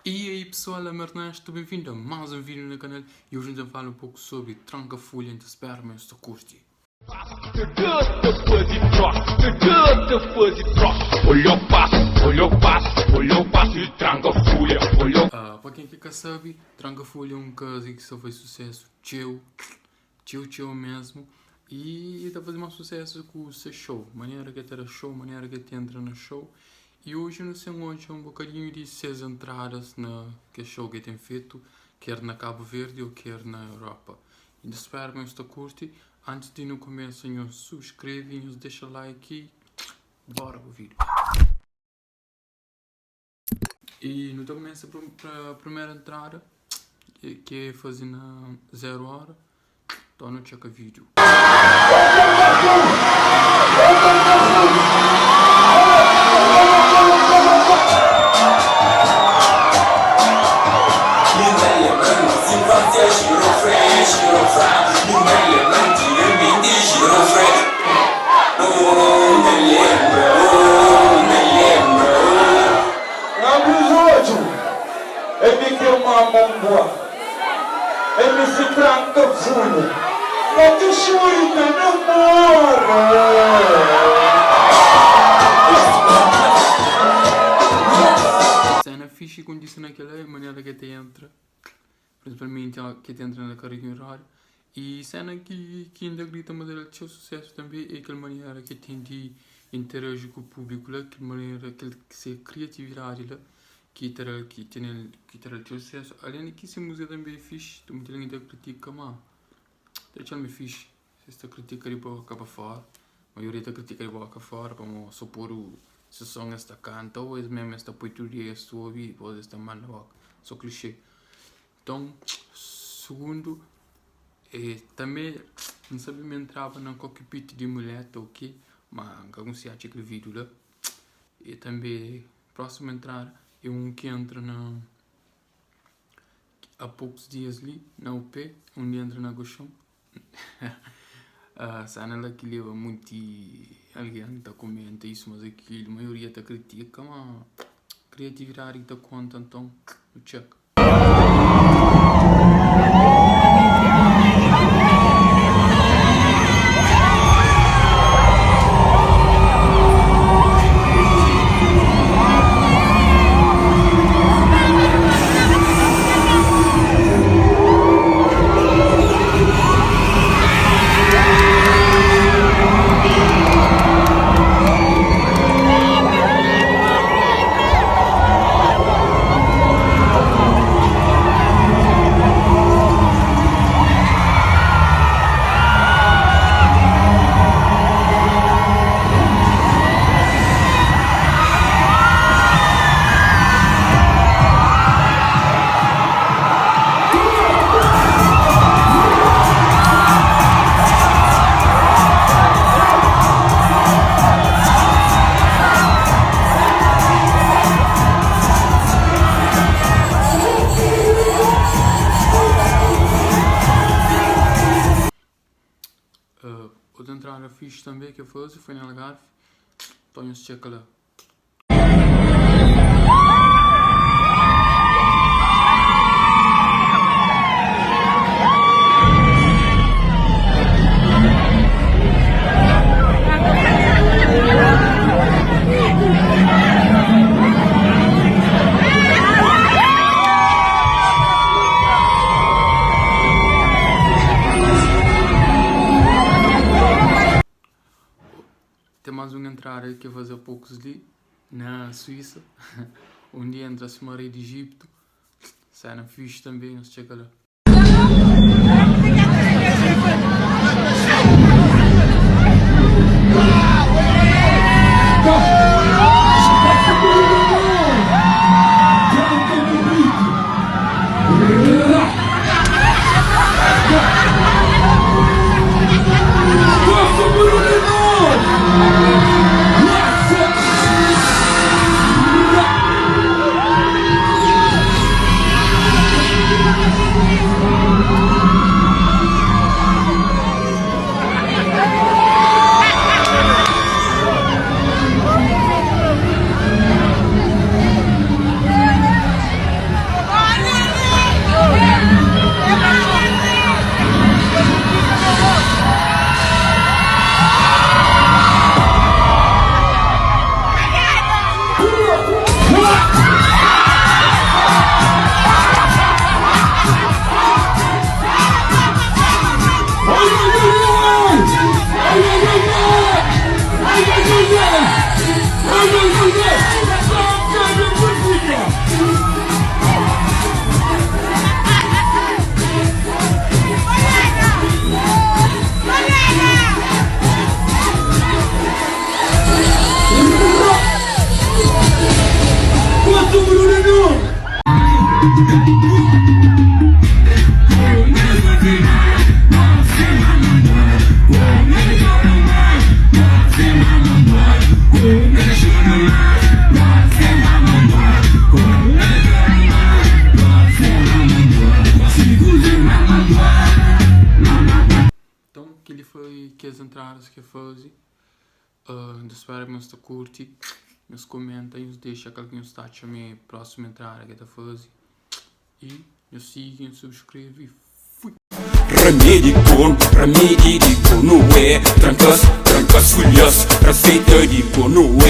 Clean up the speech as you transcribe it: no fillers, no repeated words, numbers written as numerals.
E aí pessoal, é Ernesto, bem-vindo a mais um vídeo no canal e hoje vamos falar um pouco sobre tranca-folha entre sperma e esta curte. Para quem quer saber, tranca-folha é um caso que só fez sucesso tchau mesmo. E está fazendo mais sucesso com o seu show, maneira que terá show, maneira que te entra no show. E hoje não sei onde um bocadinho de 6 entradas na que show que tem feito, quer na Cabo Verde ou quer na Europa. E espero que esta curte. Antes de não começar, subscreve, deixa like e bora o vídeo. E não começa para a primeira entrada, que é fazer na 0 hora. Então não checa vídeo. MC Tranca-folha, não te chore, namora. Cena fixe quando disse naquela maneira que te entra, principalmente que te entra na carreira horária. E cena que ainda grita, mas ela tinha sucesso também é aquela maneira que tem de interagir com o público, aquela maneira que se criatividade lá. Que terá sucesso. Além de que essa música também é fixe, tu muita gente critica, mas deixa-me fixe. Se esta critica de boca para fora, a maioria da critica de boca fora, para supor se som esta canta, ou mesmo esta poesia, esta ouvir, ou esta manda boca, só clichê. Então, segundo, também não sabia me entrava na cockpit de mulher, ok, mas algum se acha aquele vídeo lá. E também, próximo entrar, é um que entra há poucos dias ali, na UP, onde entra na Gochão. A cena lá que leva muito alguém está comenta isso, mas aquilo, a maioria está critica, mas criatividade está conta, então, no check. Outra entrada fixe também que eu fiz foi na Algarve. Então, se checa lá. Tem mais uma entrada que eu fazer há poucos ali, na Suíça, onde entra-se uma rei de Egito. Cena fixe também, não se chega lá. Então, aquele foi que as entradas que eu fiz. Espero que vocês curtem. Nos comentem, nos deixem aquele a minha próxima entrada que eu fiz. E nos sigam, subscrevam e fui! Remedi de não é trancas, folhas, receita de não é.